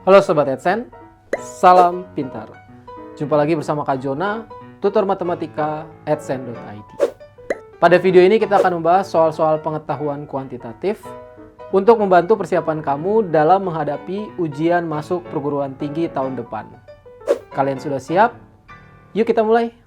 Halo Sobat AdSense, salam pintar. Jumpa lagi bersama Kak Jona, tutor matematika adsense.id. Pada video ini kita akan membahas soal-soal pengetahuan kuantitatif untuk membantu persiapan kamu dalam menghadapi ujian masuk perguruan tinggi tahun depan. Kalian sudah siap? Yuk kita mulai.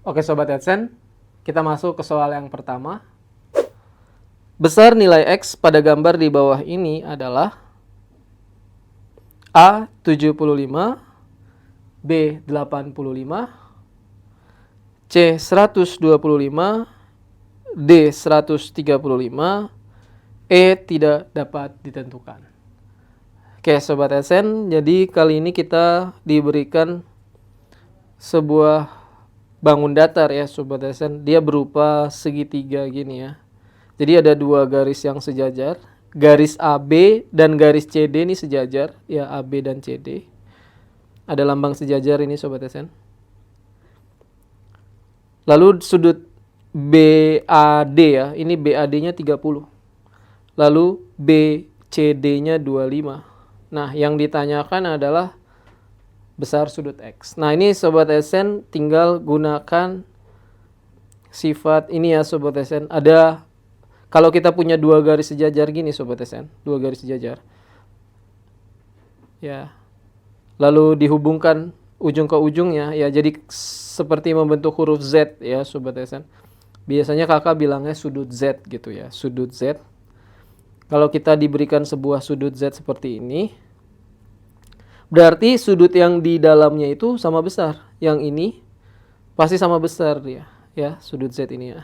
Oke Sobat AdSense, kita masuk ke soal yang pertama. Besar nilai X pada gambar di bawah ini adalah A 75, B 85, C 125, D 135, E tidak dapat ditentukan. Oke Sobat AdSense, jadi kali ini kita diberikan sebuah bangun datar ya Sobat AdSense. Dia berupa segitiga gini ya. Jadi ada dua garis yang sejajar. Garis AB dan garis CD ini sejajar ya, AB dan CD. Ada lambang sejajar ini Sobat AdSense. Lalu sudut BAD ya, ini BAD-nya 30. Lalu BCD-nya 25. Nah, yang ditanyakan adalah besar sudut X. Nah, ini Sobat AdSense tinggal gunakan sifat ini ya Sobat AdSense. Ada, kalau kita punya dua garis sejajar gini Sobat AdSense, dua garis sejajar. Ya. Lalu dihubungkan ujung ke ujungnya ya, jadi seperti membentuk huruf Z ya Sobat AdSense. Biasanya kakak bilangnya sudut Z gitu ya, sudut Z. Kalau kita diberikan sebuah sudut Z seperti ini, berarti sudut yang di dalamnya itu sama besar. Yang ini pasti sama besar dia, ya, sudut Z ini ya.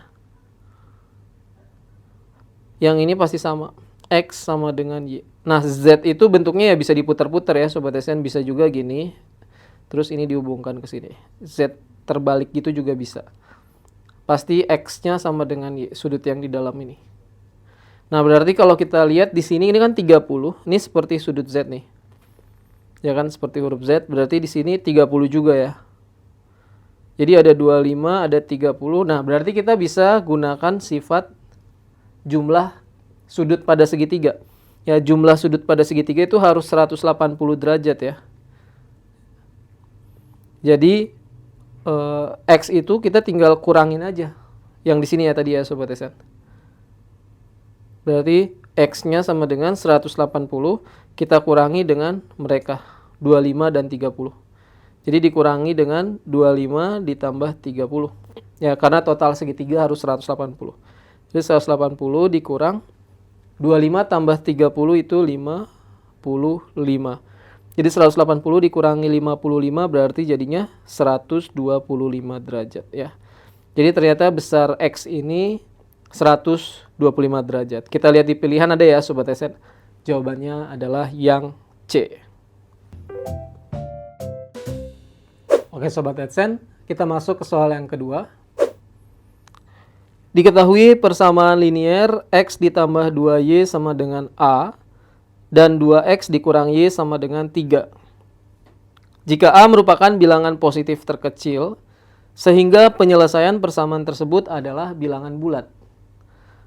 Yang ini pasti sama. X sama dengan Y. Nah, Z itu bentuknya ya bisa diputar-putar ya, Sobat AdSense. Bisa juga gini. Terus ini dihubungkan ke sini. Z terbalik gitu juga bisa. Pasti X-nya sama dengan Y, sudut yang di dalam ini. Nah, berarti kalau kita lihat di sini ini kan 30. Ini seperti sudut Z nih. Ya kan, seperti huruf Z, berarti di sini 30 juga ya. Jadi ada 25, ada 30. Nah, berarti kita bisa gunakan sifat jumlah sudut pada segitiga. Ya, jumlah sudut pada segitiga itu harus 180 derajat ya. Jadi X itu kita tinggal kurangin aja. Yang di sini ya tadi ya Sobat AdSense. Berarti X-nya sama dengan 180, kita kurangi dengan mereka 25 dan 30. Jadi dikurangi dengan 25 ditambah 30. Ya, karena total segitiga harus 180. Jadi 180 dikurang 25 tambah 30 itu 55. Jadi 180 dikurangi 55 berarti jadinya 125 derajat ya. Jadi ternyata besar X ini 125 derajat. Kita lihat di pilihan ada ya Sobat AdSense. Jawabannya adalah yang C. Oke Sobat AdSense, kita masuk ke soal yang kedua. Diketahui persamaan linier X ditambah 2Y sama dengan A dan 2X dikurang Y sama dengan 3. Jika A merupakan bilangan positif terkecil, sehingga penyelesaian persamaan tersebut adalah bilangan bulat.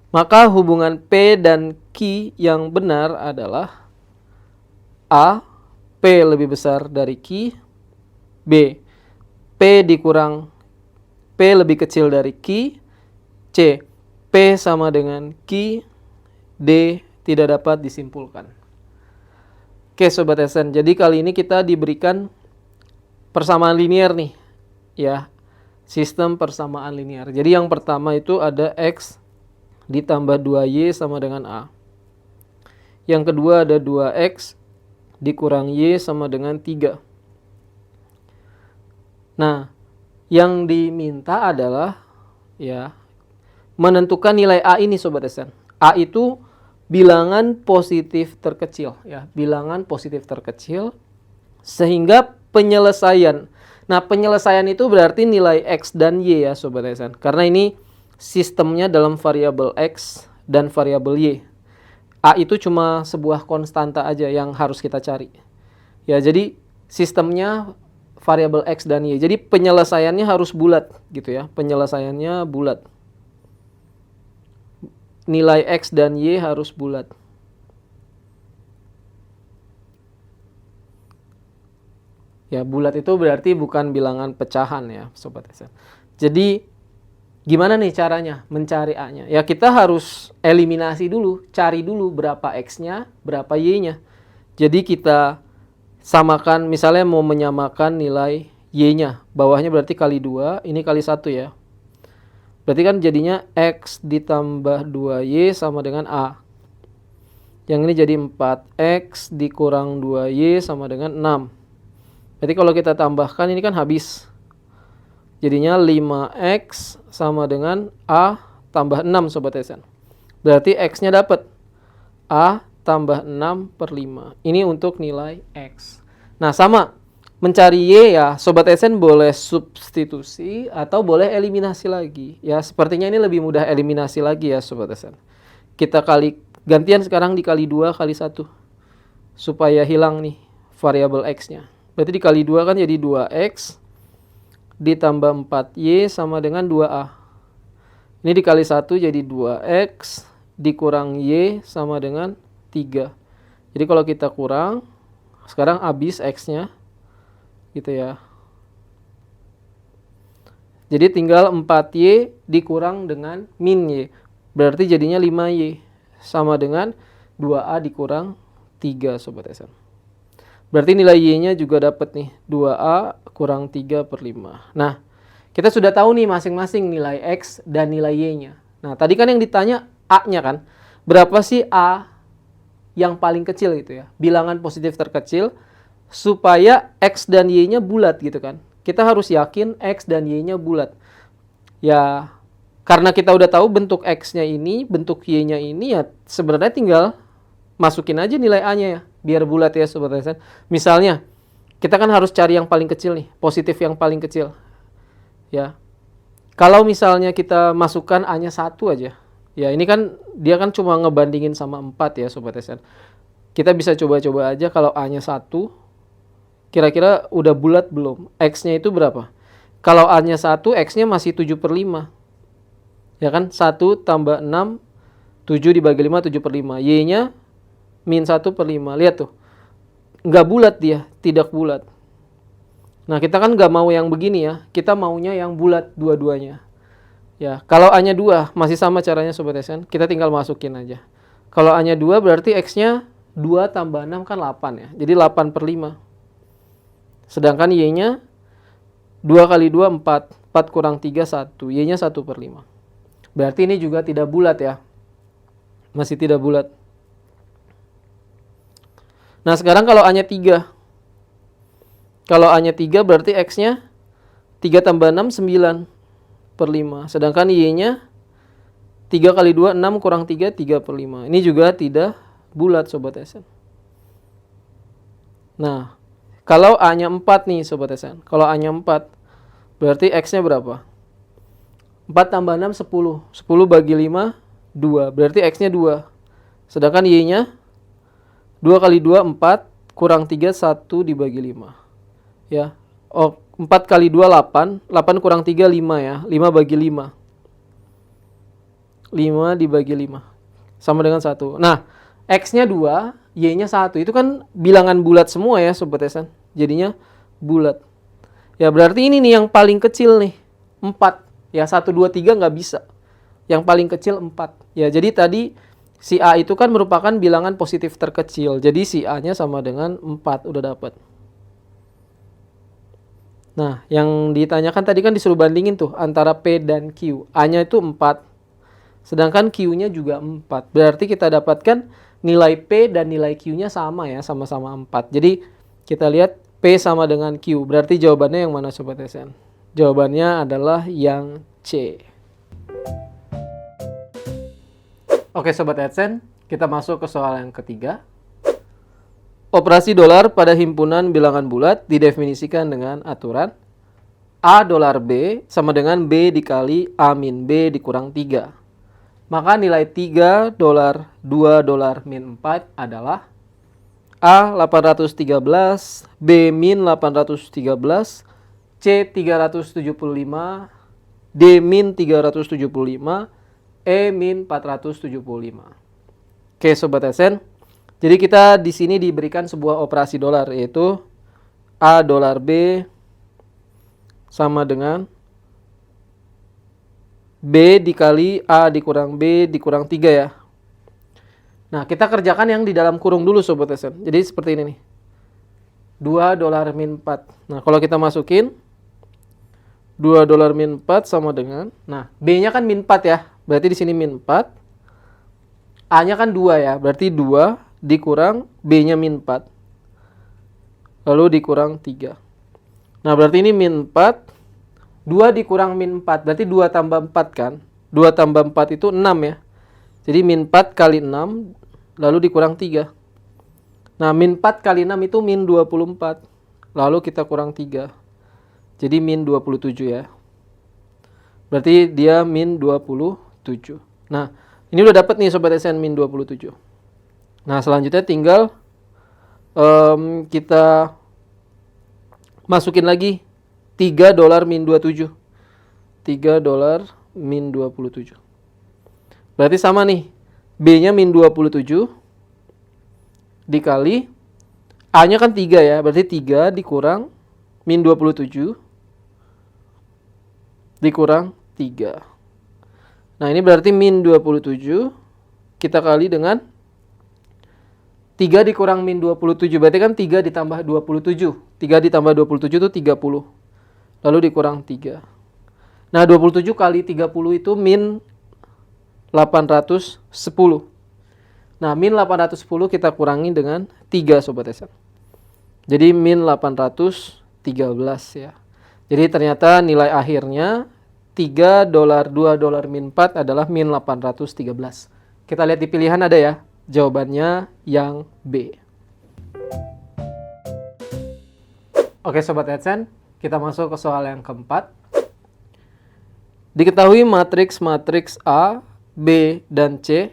Maka hubungan P dan Q yang benar adalah A, P lebih besar dari Q, B, P lebih kecil dari Q, C, P sama dengan Q, D tidak dapat disimpulkan. Oke Sobat AdSense, jadi kali ini kita diberikan persamaan linier nih, ya, sistem persamaan linier. Jadi yang pertama itu ada X ditambah 2Y sama dengan A. Yang kedua ada 2X dikurang Y sama dengan 3. Nah, yang diminta adalah ya menentukan nilai A ini Sobat AdSense. A itu bilangan positif terkecil ya, bilangan positif terkecil sehingga penyelesaian. Nah, penyelesaian itu berarti nilai X dan Y ya Sobat AdSense. Karena ini sistemnya dalam variabel X dan variabel Y. A itu cuma sebuah konstanta aja yang harus kita cari. Ya, jadi sistemnya variabel X dan Y. Jadi penyelesaiannya harus bulat gitu ya. Penyelesaiannya bulat. Nilai X dan Y harus bulat. Ya, bulat itu berarti bukan bilangan pecahan ya, Sobat SN. Jadi, gimana nih caranya mencari A-nya? Ya, kita harus eliminasi dulu, cari dulu berapa X-nya, berapa Y-nya. Jadi, kita samakan, misalnya mau menyamakan nilai Y-nya. Bawahnya berarti kali 2, ini kali 1 ya. Berarti kan jadinya X ditambah 2Y sama dengan A. Yang ini jadi 4X dikurang 2Y sama dengan 6. Berarti kalau kita tambahkan ini kan habis. Jadinya 5X sama dengan A tambah 6 Sobat SN. Berarti X-nya dapat A tambah 6 per 5. Ini untuk nilai X. Nah sama. Mencari Y ya Sobat SN boleh substitusi atau boleh eliminasi lagi. Ya sepertinya ini lebih mudah eliminasi lagi ya Sobat SN. Kita gantian sekarang dikali 2 kali 1. Supaya hilang nih variabel X-nya. Berarti dikali 2 kan jadi 2X ditambah 4Y sama dengan 2A. Ini dikali 1 jadi 2X dikurang Y sama dengan 3. Jadi kalau kita kurang, sekarang habis X-nya. Gitu ya. Jadi tinggal 4Y dikurang dengan min Y. Berarti jadinya 5Y. Sama dengan 2A dikurang 3 Sobat SN. Berarti nilai Y-nya juga dapat nih. 2A kurang 3 per 5. Nah, kita sudah tahu nih masing-masing nilai X dan nilai Y-nya. Nah, tadi kan yang ditanya A-nya kan. Berapa sih A yang paling kecil gitu ya. Bilangan positif terkecil supaya X dan Y-nya bulat gitu kan. Kita harus yakin X dan Y-nya bulat. Ya, karena kita udah tahu bentuk X-nya ini, bentuk Y-nya ini ya sebenarnya tinggal masukin aja nilai A-nya ya. Biar bulat ya Sobat SN. Misalnya, kita kan harus cari yang paling kecil nih. Positif yang paling kecil. Ya. Kalau misalnya kita masukkan A-nya 1 aja. Ya ini kan, dia kan cuma ngebandingin sama 4 ya Sobat SN. Kita bisa coba-coba aja kalau A-nya 1. Kira-kira udah bulat belum? X-nya itu berapa? Kalau A-nya 1, X-nya masih 7 per 5. Ya kan? 1 tambah 6, 7 dibagi 5, 7 per 5. Y-nya min 1 per 5. Lihat tuh. Nggak bulat dia. Tidak bulat. Nah, kita kan nggak mau yang begini ya. Kita maunya yang bulat dua-duanya. Ya, kalau A-nya 2, masih sama caranya Sobat SN. Kita tinggal masukin aja. Kalau A-nya 2, berarti X-nya 2 tambah 6 kan 8 ya. Jadi 8 per 5. Sedangkan Y-nya 2 kali 2, 4. 4 kurang 3, 1. Y-nya 1 per 5. Berarti ini juga tidak bulat ya. Masih tidak bulat. Nah sekarang kalau A-nya 3. Kalau A-nya 3 berarti X-nya 3 tambah 6, 9 per 5. Sedangkan Y-nya 3 kali 2, 6 kurang 3, 3 per 5. Ini juga tidak bulat Sobat SN. Nah, kalau A-nya 4 nih Sobat SN. Kalau A-nya 4, berarti X-nya berapa? 4 tambah 6, 10. 10 bagi 5, 2. Berarti X-nya 2. Sedangkan Y-nya 2 kali 2, 4. Kurang 3, 1 dibagi 5. Ya. Oh, 4 kali 2, 8. 8 kurang 3, 5 ya. 5 bagi 5. 5 dibagi 5. Sama dengan 1. Nah, X-nya 2, Y-nya 1. Itu kan bilangan bulat semua ya Sobat SN. Jadinya bulat. Ya berarti ini nih yang paling kecil nih. 4. Ya 1, 2, 3 nggak bisa. Yang paling kecil 4. Ya jadi tadi si A itu kan merupakan bilangan positif terkecil. Jadi si A-nya sama dengan 4. Udah dapat. Nah, yang ditanyakan tadi kan disuruh bandingin tuh antara P dan Q. A-nya itu 4. Sedangkan Q-nya juga 4. Berarti kita dapatkan nilai P dan nilai Q-nya sama ya. Sama-sama 4. Jadi kita lihat P sama dengan Q. Berarti jawabannya yang mana Sobat SN? Jawabannya adalah yang C. Oke Sobat AdSense, kita masuk ke soal yang ketiga. Operasi dolar pada himpunan bilangan bulat didefinisikan dengan aturan A dolar B sama dengan B dikali A min B dikurang 3. Maka nilai 3 dolar 2 dolar min 4 adalah A 813, B min 813, C 375, D min 375, E min 475. Oke Sobat SN, jadi kita di sini diberikan sebuah operasi dolar, yaitu A dolar B sama dengan B dikali A dikurang B dikurang 3 ya. Nah, kita kerjakan yang di dalam kurung dulu Sobat SN. Jadi seperti ini nih. 2 dolar min 4. Nah, kalau kita masukin 2 dolar min 4 sama dengan, nah, B-nya kan min 4 ya. Berarti di sini min 4. A-nya kan 2 ya. Berarti 2 dikurang B-nya min 4. Lalu dikurang 3. Nah, berarti ini min 4. 2 dikurang min 4. Berarti 2 tambah 4 kan. 2 tambah 4 itu 6 ya. Jadi min 4 kali 6 lalu dikurang 3. Nah, min 4 kali 6 itu min 24. Lalu kita kurang 3. Jadi min 27 ya. Berarti dia min 27. Nah, ini udah dapat nih Sobat SN min 27. Nah, selanjutnya tinggal kita masukin lagi 3 dolar min 27. 3 dolar min 27. Berarti sama nih. B-nya min 27 dikali A-nya kan 3 ya. Berarti 3 dikurang min 27 dikurang 3. Nah, ini berarti min 27 kita kali dengan 3 dikurang min 27. Berarti kan 3 ditambah 27. 3 ditambah 27 itu 30. Lalu dikurang 3. Nah, 27 kali 30 itu min 810. Nah, min 810 kita kurangi dengan 3 Sobat SN. Jadi min 813 ya. Jadi ternyata nilai akhirnya 3 dolar 2 dolar min 4 adalah min 813. Kita lihat di pilihan ada ya. Jawabannya yang B. Oke Sobat AdSense, kita masuk ke soal yang keempat. Diketahui matriks A, B, dan C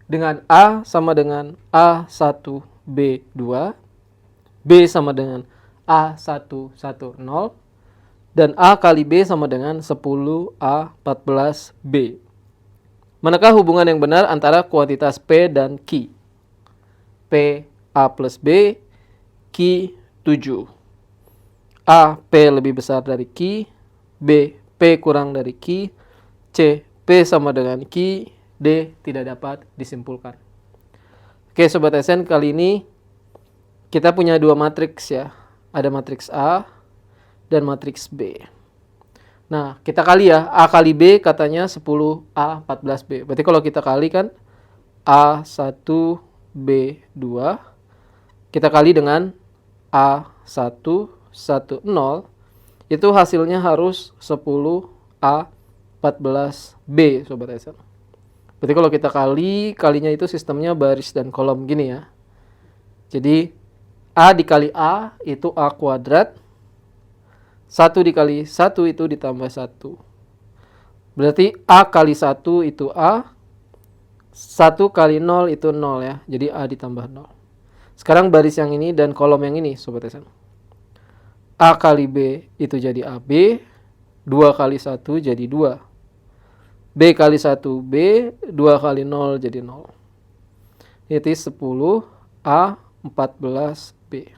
dengan A sama dengan A1, B2, B sama dengan A110, dan A kali B sama dengan 10A14B. Manakah hubungan yang benar antara kuantitas P dan Q? P A plus B, Q 7. A, P lebih besar dari Q, B, P kurang dari Q, C, P sama dengan Q, D tidak dapat disimpulkan. Oke Sobat SN, kali ini kita punya dua matriks ya. Ada matriks A dan matriks B. Nah, kita kali ya, A kali B katanya 10A 14B. Berarti kalau kita kali kan A1 B2, kita kali dengan A1 10, itu hasilnya harus 10A 14B Sobat SN. Berarti kalau kita kalinya itu sistemnya baris dan kolom gini ya. Jadi A dikali A itu A kuadrat, 1 dikali 1 itu ditambah 1. Berarti A kali 1 itu A, 1 kali 0 itu 0 ya. Jadi A ditambah 0. Sekarang baris yang ini dan kolom yang ini Sobat SN. A kali B itu jadi AB, 2 kali 1 jadi 2. B kali 1B, 2 kali 0 jadi 0. Itu 10A14B.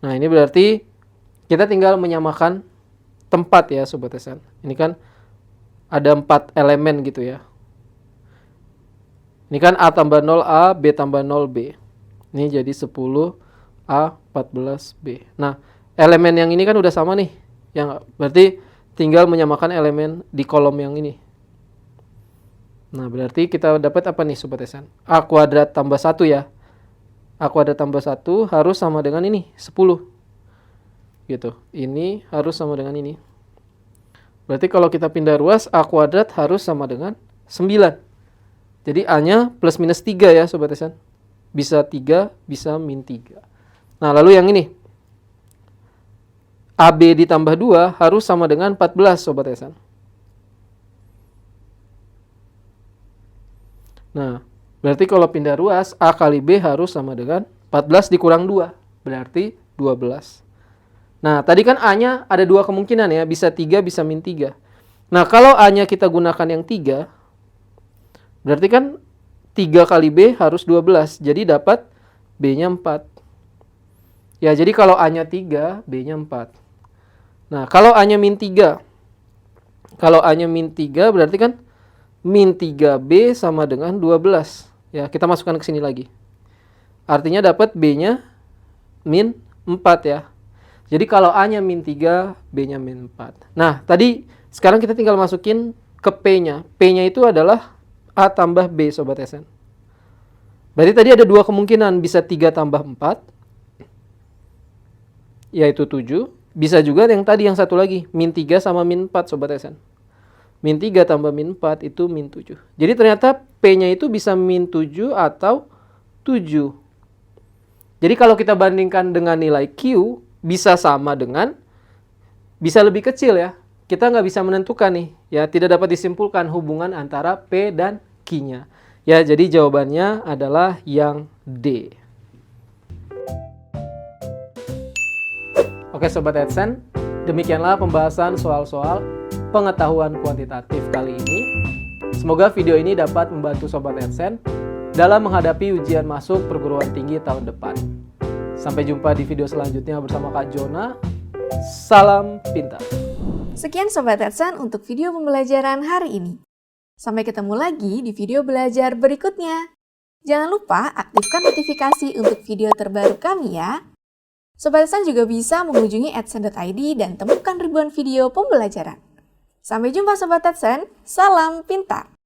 Nah, ini berarti kita tinggal menyamakan tempat ya Sobat SN. Ini kan ada 4 elemen gitu ya. Ini kan A tambah 0 A, B tambah 0 B. Ini jadi 10A14B. Nah, elemen yang ini kan udah sama nih. Yang berarti tinggal menyamakan elemen di kolom yang ini. Nah, berarti kita dapat apa nih Sobat SN? A kuadrat tambah 1 ya. A kuadrat tambah 1 harus sama dengan ini, 10. Gitu. Ini harus sama dengan ini. Berarti kalau kita pindah ruas, A kuadrat harus sama dengan 9. Jadi A-nya plus minus 3 ya Sobat SN. Bisa 3, bisa min 3. Nah, lalu yang ini. AB ditambah 2 harus sama dengan 14 Sobat SN. Nah, berarti kalau pindah ruas, A kali B harus sama dengan 14 dikurang 2, berarti 12. Nah, tadi kan A-nya ada dua kemungkinan ya, bisa 3, bisa min 3. Nah, kalau A-nya kita gunakan yang 3, berarti kan 3 kali B harus 12, jadi dapat B-nya 4. Ya, jadi kalau A-nya 3, B-nya 4. Nah, kalau A-nya min 3, berarti kan min 3B sama dengan 12. Ya, kita masukkan ke sini lagi. Artinya dapat B-nya min 4 ya. Jadi kalau A-nya min 3, B-nya min 4. Nah, tadi sekarang kita tinggal masukin ke P-nya. P-nya itu adalah A tambah B, Sobat SN. Berarti tadi ada dua kemungkinan, bisa 3 tambah 4, yaitu 7. Bisa juga yang tadi, yang satu lagi, min 3 sama min 4, Sobat SN. Min 3 tambah min 4 itu min 7. Jadi ternyata P-nya itu bisa min 7 atau 7. Jadi kalau kita bandingkan dengan nilai Q, bisa sama dengan, bisa lebih kecil ya. Kita nggak bisa menentukan nih, ya tidak dapat disimpulkan hubungan antara P dan Q-nya. Ya, jadi jawabannya adalah yang D. Oke Sobat AdSense, demikianlah pembahasan soal-soal pengetahuan kuantitatif kali ini. Semoga video ini dapat membantu Sobat AdSense dalam menghadapi ujian masuk perguruan tinggi tahun depan. Sampai jumpa di video selanjutnya bersama Kak Jona. Salam pintar. Sekian Sobat AdSense untuk video pembelajaran hari ini. Sampai ketemu lagi di video belajar berikutnya. Jangan lupa aktifkan notifikasi untuk video terbaru kami ya. Sobat AdSense juga bisa mengunjungi adsense.id dan temukan ribuan video pembelajaran. Sampai jumpa Sobat AdSense, salam pintar!